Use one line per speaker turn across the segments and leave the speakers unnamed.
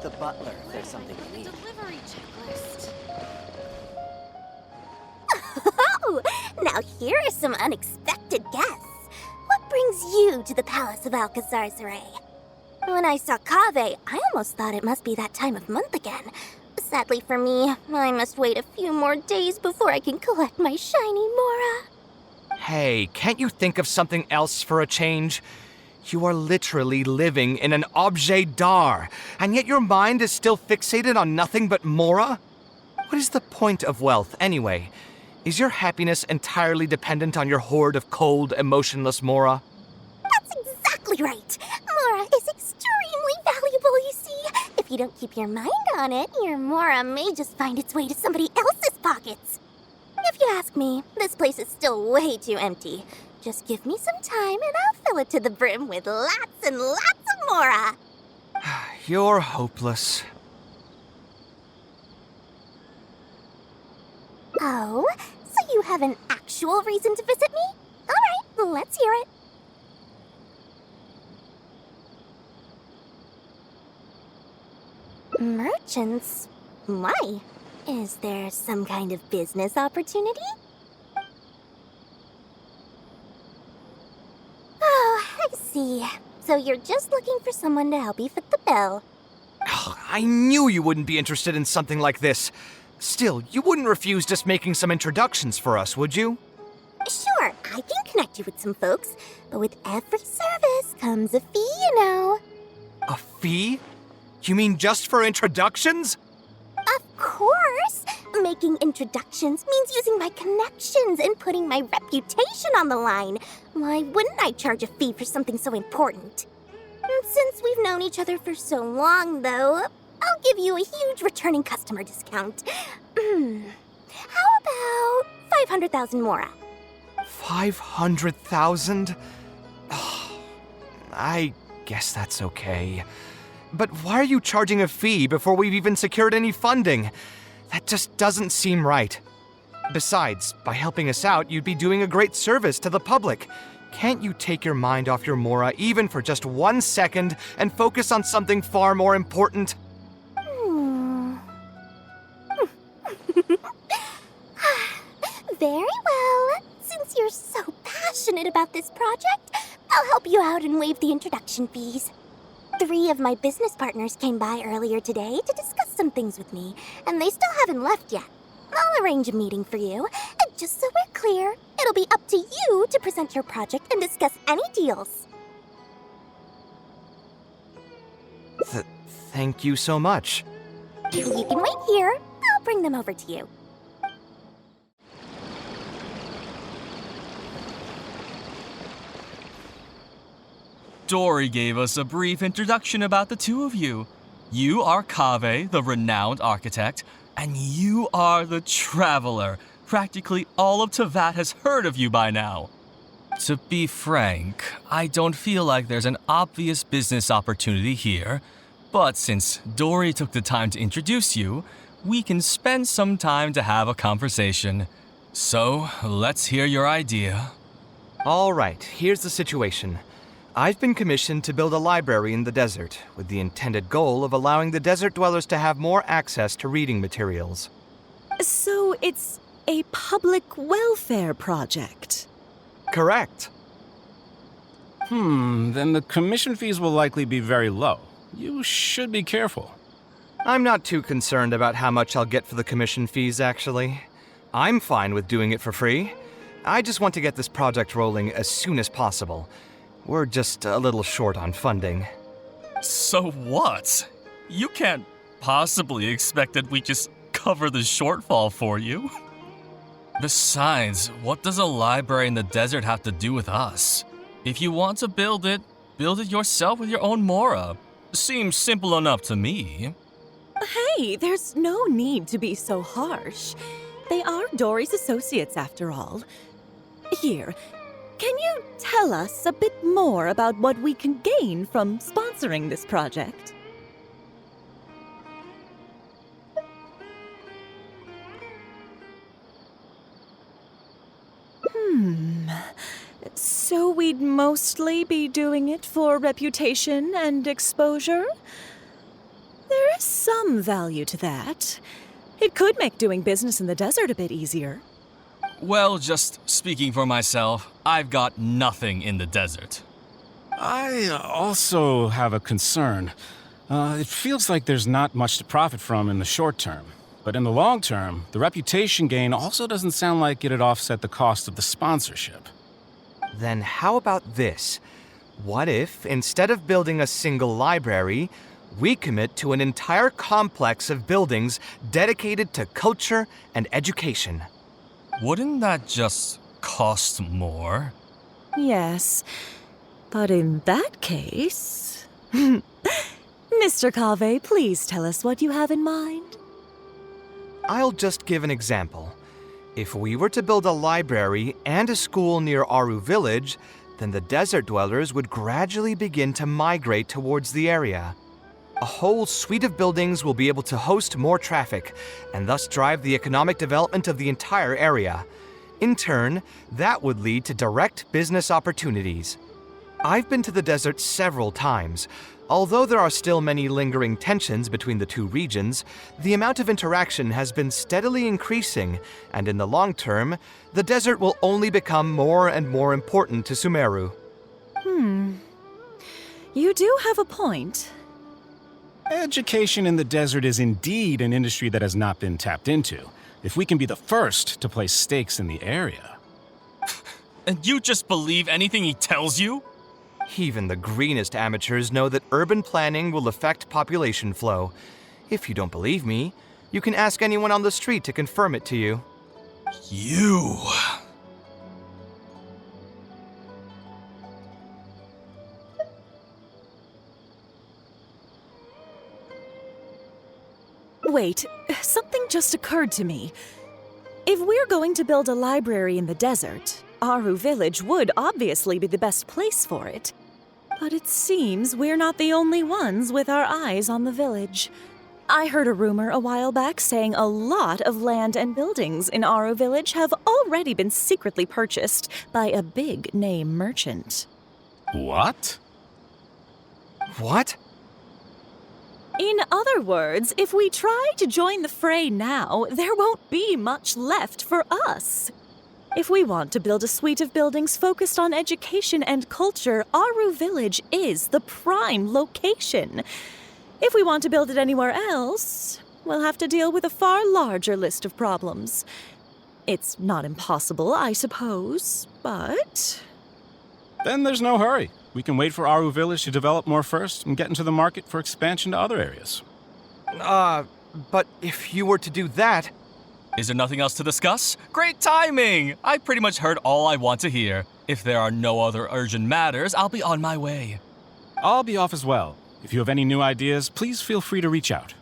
the butler if there's something you need.
Delivery checklist.
Oh, now here are some unexpected guests. What brings you to the Palace of Alcazarzaray? When I saw Kaveh, I almost thought it must be that time of month again. Sadly for me, I must wait a few more days before I can collect my shiny Mora.
Hey, can't you think of something else for a change? You are literally living in an objet d'art, and yet your mind is still fixated on nothing but Mora? What is the point of wealth, anyway? Is your happiness entirely dependent on your hoard of cold, emotionless Mora?
That's exactly right. Mora is extremely valuable, you see. If you don't keep your mind on it, your Mora may just find its way to somebody else's pockets. If you ask me, this place is still way too empty. Just give me some time and I'll fill it to the brim with lots and lots of Mora.
You're hopeless.
Oh, so you have an actual reason to visit me? All right, let's hear it. Merchants? Why? Is there some kind of business opportunity? Oh, I see. So you're just looking for someone to help you fit the bill.
I knew you wouldn't be interested in something like this. Still, you wouldn't refuse just making some introductions for us, would you?
Sure, I can connect you with some folks, but with every service comes a fee, you know.
A fee? You mean just for introductions?
Of course! Making introductions means using my connections and putting my reputation on the line. Why wouldn't I charge a fee for something so important? Since we've known each other for so long, though, I'll give you a huge returning customer discount. How about 500,000 Mora?
500,000? I guess that's okay. But why are you charging a fee before we've even secured any funding? That just doesn't seem right. Besides, by helping us out, you'd be doing a great service to the public. Can't you take your mind off your Mora even for just 1 second and focus on something far more important?
Very well. Since you're so passionate about this project, I'll help you out and waive the introduction fees. 3 of my business partners came by earlier today to discuss some things with me, and they still haven't left yet. I'll arrange a meeting for you, and just so we're clear, it'll be up to you to present your project and discuss any deals.
Thank you so much.
You can wait here. I'll bring them over to you.
Dory gave us a brief introduction about the two of you. You are Kaveh, the renowned architect, and you are the traveler. Practically all of Teyvat has heard of you by now. To be frank, I don't feel like there's an obvious business opportunity here, but since Dory took the time to introduce you, we can spend some time to have a conversation. So, let's hear your idea.
All right, here's the situation. I've been commissioned to build a library in the desert, with the intended goal of allowing the desert dwellers to have more access to reading materials.
So it's a public welfare project?
Correct.
Then the commission fees will likely be very low. You should be careful.
I'm not too concerned about how much I'll get for the commission fees, actually. I'm fine with doing it for free. I just want to get this project rolling as soon as possible. We're just a little short on funding.
So what? You can't possibly expect that we just cover the shortfall for you. Besides, what does a library in the desert have to do with us? If you want to build it yourself with your own Mora. Seems simple enough to me.
Hey, there's no need to be so harsh. They are Dory's associates after all. Here, can you tell us a bit more about what we can gain from sponsoring this project? So we'd mostly be doing it for reputation and exposure? There is some value to that. It could make doing business in the desert a bit easier.
Well, just speaking for myself, I've got nothing in the desert.
I also have a concern. It feels like there's not much to profit from in the short term. But in the long term, the reputation gain also doesn't sound like it'd offset the cost of the sponsorship.
Then how about this? What if, instead of building a single library, we commit to an entire complex of buildings dedicated to culture and education?
Wouldn't that just cost more?
Yes, but in that case... Mr. Kaveh, please tell us what you have in mind.
I'll just give an example. If we were to build a library and a school near Aru Village, then the desert dwellers would gradually begin to migrate towards the area. A whole suite of buildings will be able to host more traffic, and thus drive the economic development of the entire area. In turn, that would lead to direct business opportunities. I've been to the desert several times. Although there are still many lingering tensions between the two regions, the amount of interaction has been steadily increasing, and in the long term, the desert will only become more and more important to Sumeru.
You do have a point.
Education in the desert is indeed an industry that has not been tapped into. If we can be the first to place stakes in the area.
And you just believe anything he tells you?
Even the greenest amateurs know that urban planning will affect population flow. If you don't believe me, you can ask anyone on the street to confirm it to you.
You...
Wait, something just occurred to me. If we're going to build a library in the desert, Aru Village would obviously be the best place for it. But it seems we're not the only ones with our eyes on the village. I heard a rumor a while back saying a lot of land and buildings in Aru Village have already been secretly purchased by a big-name merchant.
What?
What?
In other words, if we try to join the fray now, there won't be much left for us. If we want to build a suite of buildings focused on education and culture, Aru Village is the prime location. If we want to build it anywhere else, we'll have to deal with a far larger list of problems. It's not impossible, I suppose, but...
Then there's no hurry. We can wait for Aru Village to develop more first and get into the market for expansion to other areas.
But if you were to do that...
Is there nothing else to discuss? Great timing! I pretty much heard all I want to hear. If there are no other urgent matters, I'll be on my way.
I'll be off as well. If you have any new ideas, please feel free to reach out.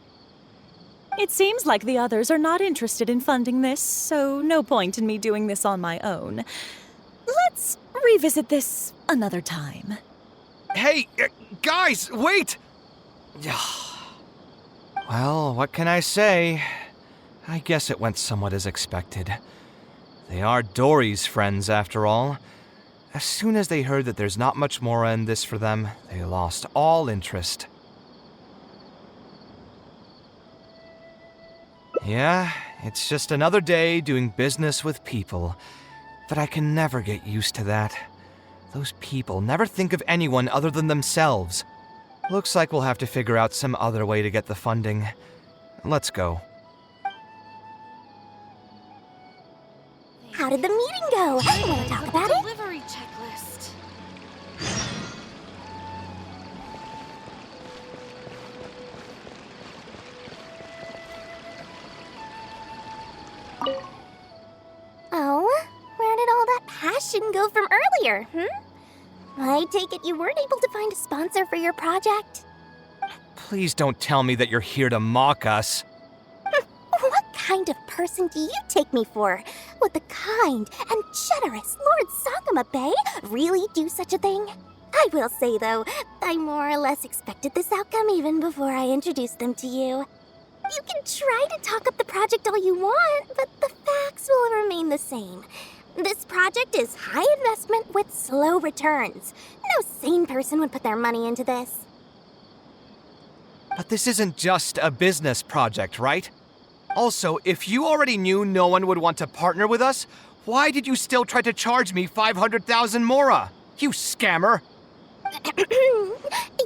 It seems like the others are not interested in funding this, so no point in me doing this on my own. Let's revisit this another time.
Hey, guys, wait! Well, what can I say? I guess it went somewhat as expected. They are Dory's friends, after all. As soon as they heard that there's not much more in this for them, they lost all interest. Yeah, it's just another day doing business with people. But I can never get used to that. Those people never think of anyone other than themselves. Looks like we'll have to figure out some other way to get the funding. Let's go.
How did the meeting go? I want to talk about it.
Delivery checklist.
Oh, where did all that passion go from earlier, I take it you weren't able to find a sponsor for your project?
Please don't tell me that you're here to mock us.
What kind of person do you take me for? Would the kind and generous Lord Sakuma Bay really do such a thing? I will say, though, I more or less expected this outcome even before I introduced them to you. You can try to talk up the project all you want, but the facts will remain the same. This project is high investment with slow returns. No sane person would put their money into this.
But this isn't just a business project, right? Also, if you already knew no one would want to partner with us, why did you still try to charge me 500,000 mora? You scammer!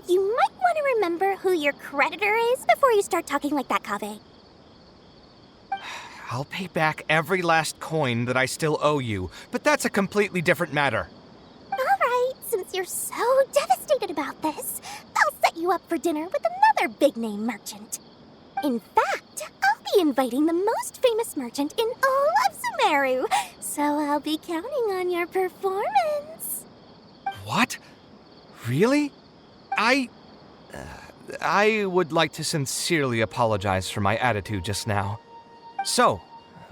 You might want to remember who your creditor is before you start talking like that, Kaveh.
I'll pay back every last coin that I still owe you, but that's a completely different matter.
Alright, since you're so devastated about this, I'll set you up for dinner with another big-name merchant. In fact, I'll be inviting the most famous merchant in all of Sumeru, so I'll be counting on your performance.
What? Really? I would like to sincerely apologize for my attitude just now. So,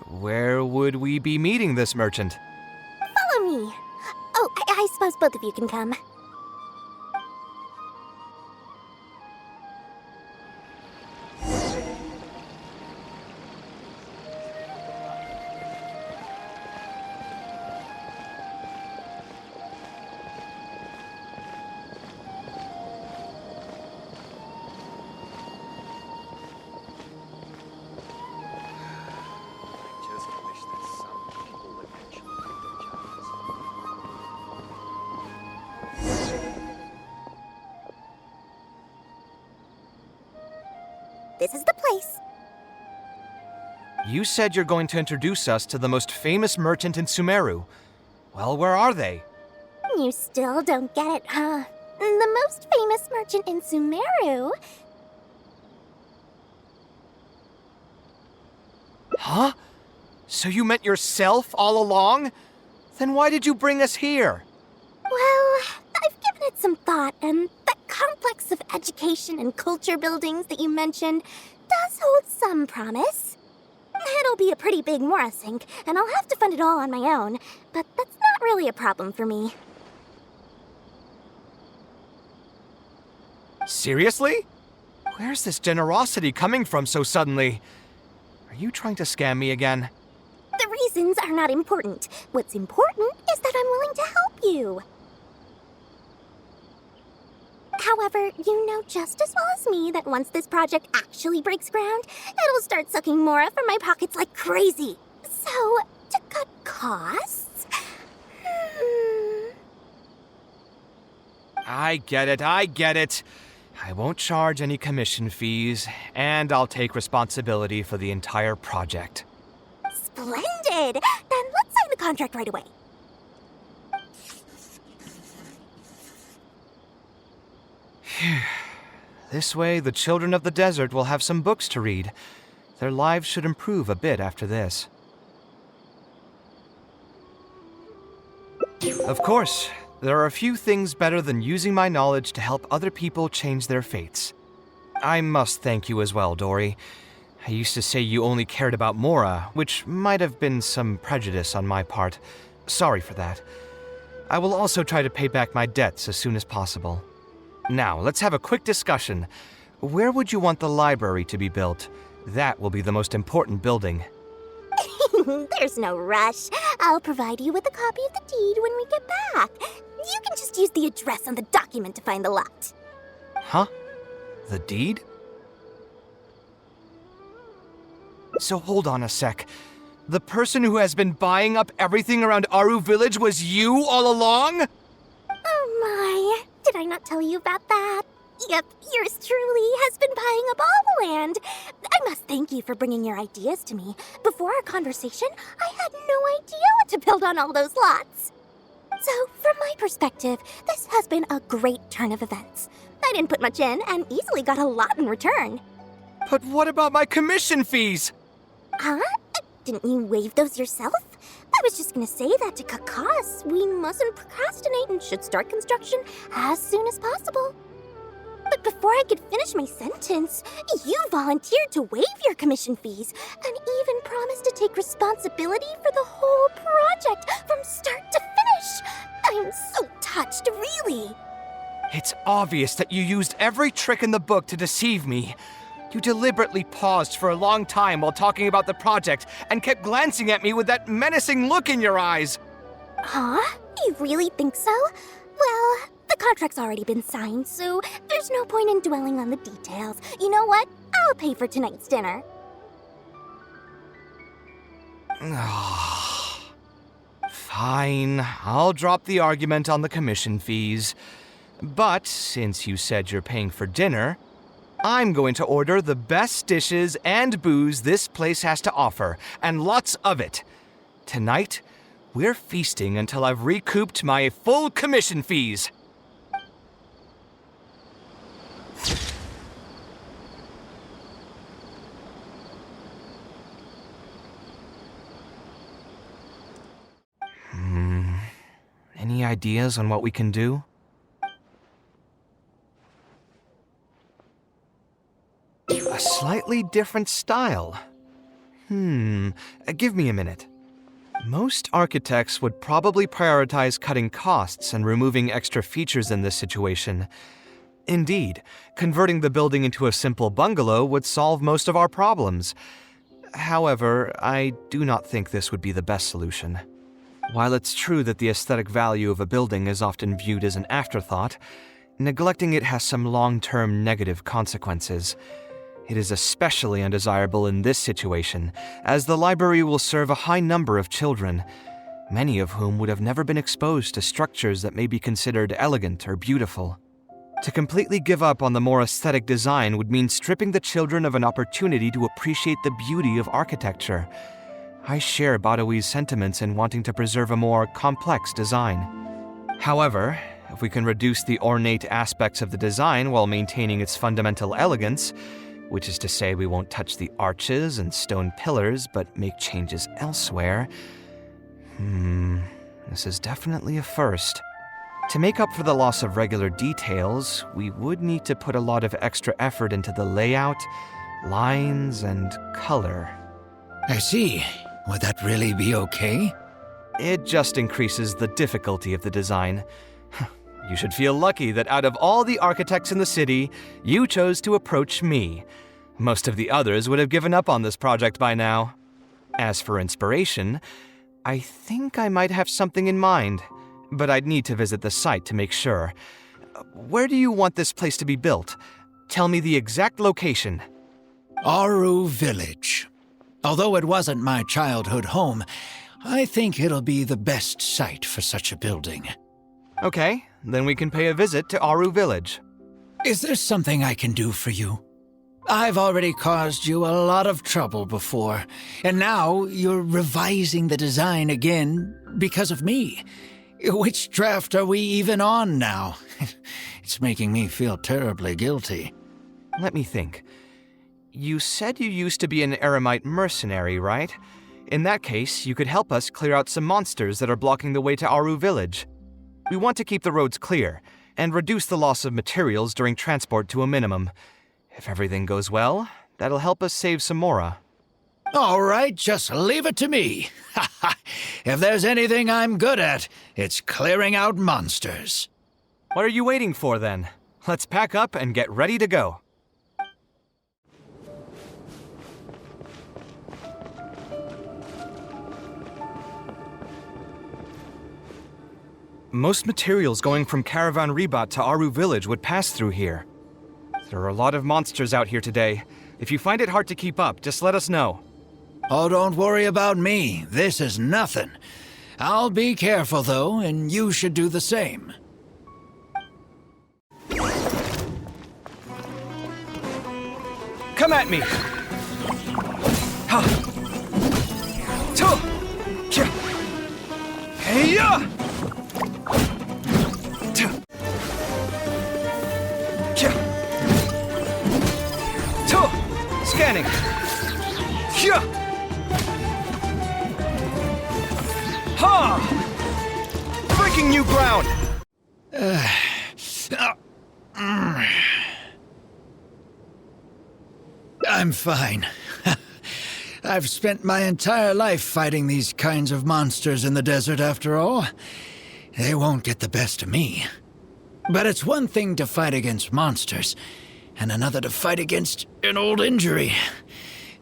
where would we be meeting this merchant?
Follow me. Oh, I suppose both of you can come. This is the place.
You said you're going to introduce us to the most famous merchant in Sumeru. Well, where are they?
You still don't get it, huh? The most famous merchant in Sumeru.
Huh? So you meant yourself all along? Then why did you bring us here?
Well, I've given it some thought, and that complex of education and culture buildings that you mentioned does hold some promise. It'll be a pretty big Mora sink, and I'll have to fund it all on my own, but that's not really a problem for me.
Seriously? Where's this generosity coming from so suddenly? Are you trying to scam me again?
The reasons are not important. What's important is that I'm willing to help you. However, you know just as well as me that once this project actually breaks ground, it'll start sucking Mora from my pockets like crazy. So, to cut costs...
I get it. I won't charge any commission fees, and I'll take responsibility for the entire project.
Splendid! Then let's sign the contract right away.
This way, the children of the desert will have some books to read. Their lives should improve a bit after this. Of course, there are a few things better than using my knowledge to help other people change their fates. I must thank you as well, Dory. I used to say you only cared about Mora, which might have been some prejudice on my part. Sorry for that. I will also try to pay back my debts as soon as possible. Now, let's have a quick discussion. Where would you want the library to be built? That will be the most important building.
There's no rush. I'll provide you with a copy of the deed when we get back. You can just use the address on the document to find the lot.
Huh? The deed? So hold on a sec. The person who has been buying up everything around Aru Village was you all along?
Oh my, did I not tell you about that? Yep, yours truly has been buying up all the land. I must thank you for bringing your ideas to me. Before our conversation, I had no idea what to build on all those lots. So, from my perspective, this has been a great turn of events. I didn't put much in and easily got a lot in return.
But what about my commission fees?
Huh? Didn't you waive those yourself? I was just gonna say that to cut costs. We mustn't procrastinate and should start construction as soon as possible. But before I could finish my sentence, you volunteered to waive your commission fees and even promised to take responsibility for the whole project from start to finish. I'm so touched, really.
It's obvious that you used every trick in the book to deceive me. You deliberately paused for a long time while talking about the project and kept glancing at me with that menacing look in your eyes.
Huh? You really think so? Well, the contract's already been signed, so there's no point in dwelling on the details. You know what? I'll pay for tonight's dinner.
Fine, I'll drop the argument on the commission fees. But since you said you're paying for dinner, I'm going to order the best dishes and booze this place has to offer, and lots of it. Tonight, we're feasting until I've recouped my full commission fees. Any ideas on what we can do? A slightly different style. Give me a minute. Most architects would probably prioritize cutting costs and removing extra features in this situation. Indeed, converting the building into a simple bungalow would solve most of our problems. However, I do not think this would be the best solution. While it's true that the aesthetic value of a building is often viewed as an afterthought, neglecting it has some long-term negative consequences. It is especially undesirable in this situation, as the library will serve a high number of children, many of whom would have never been exposed to structures that may be considered elegant or beautiful. To completely give up on the more aesthetic design would mean stripping the children of an opportunity to appreciate the beauty of architecture. I share Badawi's sentiments in wanting to preserve a more complex design. However, if we can reduce the ornate aspects of the design while maintaining its fundamental elegance, which is to say we won't touch the arches and stone pillars but make changes elsewhere, this is definitely a first. To make up for the loss of regular details, we would need to put a lot of extra effort into the layout, lines, and color.
I see. Would that really be okay?
It just increases the difficulty of the design. You should feel lucky that out of all the architects in the city, you chose to approach me. Most of the others would have given up on this project by now. As for inspiration, I think I might have something in mind, but I'd need to visit the site to make sure. Where do you want this place to be built? Tell me the exact location.
Aru Village. Although it wasn't my childhood home, I think it'll be the best site for such a building.
Okay, then we can pay a visit to Aru Village.
Is there something I can do for you? I've already caused you a lot of trouble before, and now you're revising the design again because of me. Which draft are we even on now? It's making me feel terribly guilty.
Let me think. You said you used to be an Eremite mercenary, right? In that case, you could help us clear out some monsters that are blocking the way to Aru Village. We want to keep the roads clear, and reduce the loss of materials during transport to a minimum. If everything goes well, that'll help us save some Mora.
All right, just leave it to me. If there's anything I'm good at, it's clearing out monsters.
What are you waiting for, then? Let's pack up and get ready to go. Most materials going from Caravan Ribat to Aru Village would pass through here. There are a lot of monsters out here today. If you find it hard to keep up, just let us know.
Oh, don't worry about me. This is nothing. I'll be careful, though, and you should do the same.
Come at me! Ha! To! Kya! Hey-ya! Scanning. Hyah! Ha! Breaking new ground.
I'm fine. I've spent my entire life fighting these kinds of monsters in the desert, after all. They won't get the best of me. But it's one thing to fight against monsters, and another to fight against an old injury.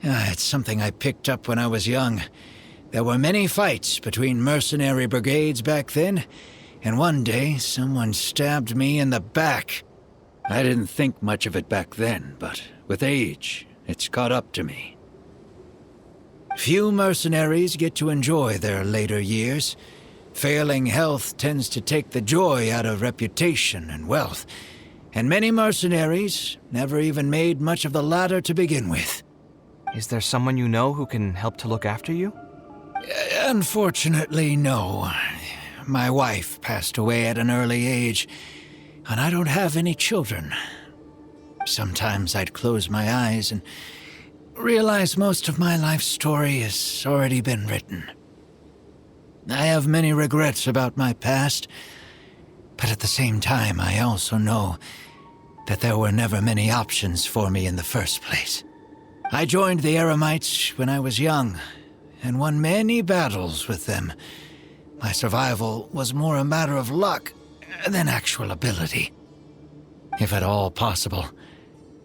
It's something I picked up when I was young. There were many fights between mercenary brigades back then, and one day someone stabbed me in the back. I didn't think much of it back then, but with age, it's caught up to me. Few mercenaries get to enjoy their later years. Failing health tends to take the joy out of reputation and wealth, and many mercenaries never even made much of the latter to begin with.
Is there someone you know who can help to look after you?
Unfortunately, no. My wife passed away at an early age, and I don't have any children. Sometimes I'd close my eyes and realize most of my life story has already been written. I have many regrets about my past, but at the same time I also know that there were never many options for me in the first place. I joined the Eremites when I was young, and won many battles with them. My survival was more a matter of luck than actual ability. If at all possible,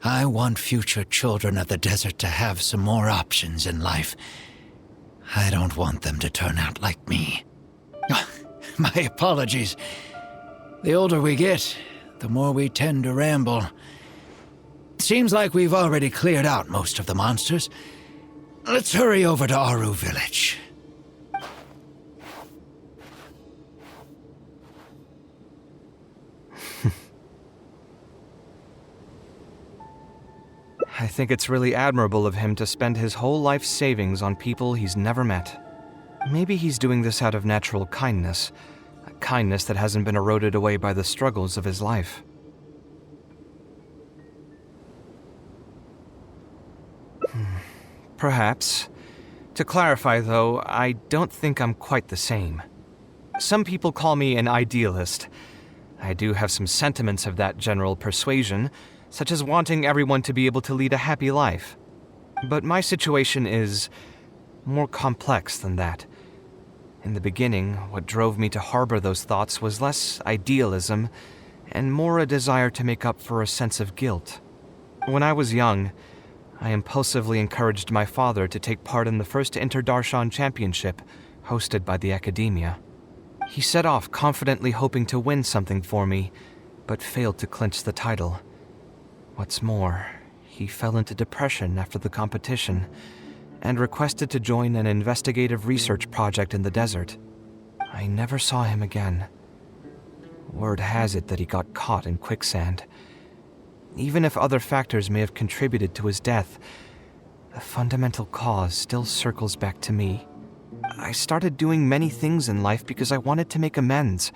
I want future children of the desert to have some more options in life. I don't want them to turn out like me. My apologies. The older we get, the more we tend to ramble. Seems like we've already cleared out most of the monsters. Let's hurry over to Aru Village.
I think it's really admirable of him to spend his whole life savings on people he's never met. Maybe he's doing this out of natural kindness, a kindness that hasn't been eroded away by the struggles of his life. Perhaps. To clarify, though, I don't think I'm quite the same. Some people call me an idealist. I do have some sentiments of that general persuasion, such as wanting everyone to be able to lead a happy life. But my situation is more complex than that. In the beginning, what drove me to harbor those thoughts was less idealism and more a desire to make up for a sense of guilt. When I was young, I impulsively encouraged my father to take part in the first Inter-Darshan Championship, hosted by the Academia. He set off confidently hoping to win something for me, but failed to clinch the title. What's more, he fell into depression after the competition, and requested to join an investigative research project in the desert. I never saw him again. Word has it that he got caught in quicksand. Even if other factors may have contributed to his death, the fundamental cause still circles back to me. I started doing many things in life because I wanted to make amends.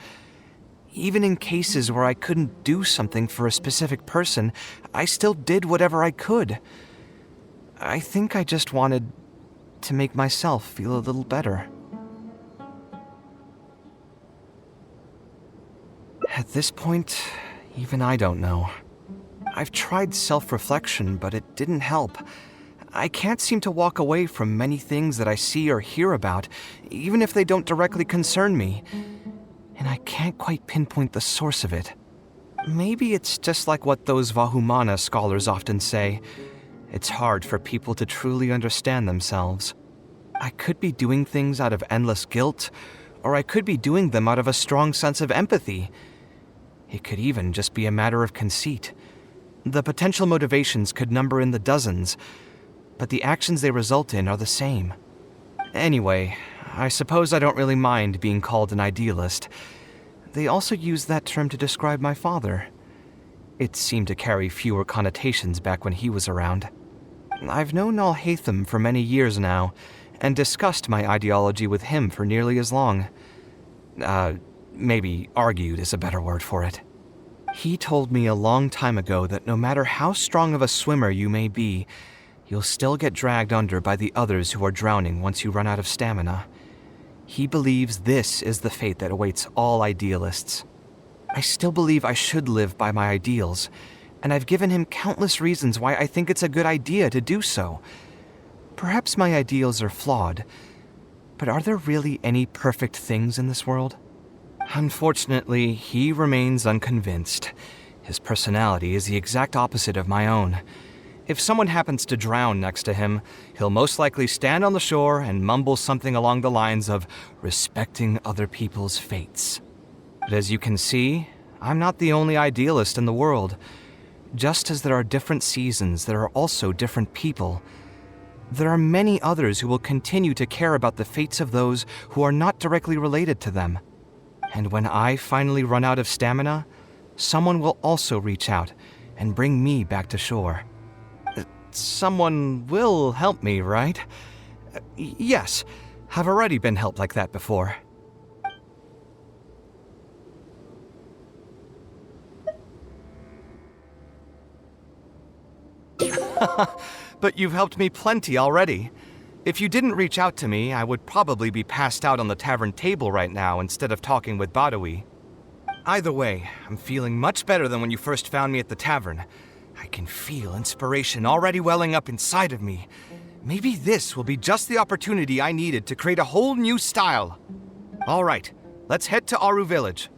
Even in cases where I couldn't do something for a specific person, I still did whatever I could. I think I just wanted to make myself feel a little better. At this point, even I don't know. I've tried self-reflection, but it didn't help. I can't seem to walk away from many things that I see or hear about, even if they don't directly concern me. And I can't quite pinpoint the source of it. Maybe it's just like what those Vahumana scholars often say. It's hard for people to truly understand themselves. I could be doing things out of endless guilt, or I could be doing them out of a strong sense of empathy. It could even just be a matter of conceit. The potential motivations could number in the dozens, but the actions they result in are the same. Anyway, I suppose I don't really mind being called an idealist. They also use that term to describe my father. It seemed to carry fewer connotations back when he was around. I've known Alhaitham for many years now, and discussed my ideology with him for nearly as long. Maybe argued is a better word for it. He told me a long time ago that no matter how strong of a swimmer you may be, you'll still get dragged under by the others who are drowning once you run out of stamina. He believes this is the fate that awaits all idealists. I still believe I should live by my ideals, and I've given him countless reasons why I think it's a good idea to do so. Perhaps my ideals are flawed, but are there really any perfect things in this world? Unfortunately, he remains unconvinced. His personality is the exact opposite of my own. If someone happens to drown next to him, he'll most likely stand on the shore and mumble something along the lines of respecting other people's fates. But as you can see, I'm not the only idealist in the world. Just as there are different seasons, there are also different people. There are many others who will continue to care about the fates of those who are not directly related to them. And when I finally run out of stamina, someone will also reach out and bring me back to shore. Someone will help me, right? Yes, I've already been helped like that before. But you've helped me plenty already. If you didn't reach out to me, I would probably be passed out on the tavern table right now instead of talking with Badawi. Either way, I'm feeling much better than when you first found me at the tavern. I can feel inspiration already welling up inside of me. Maybe this will be just the opportunity I needed to create a whole new style. All right, let's head to Aru Village.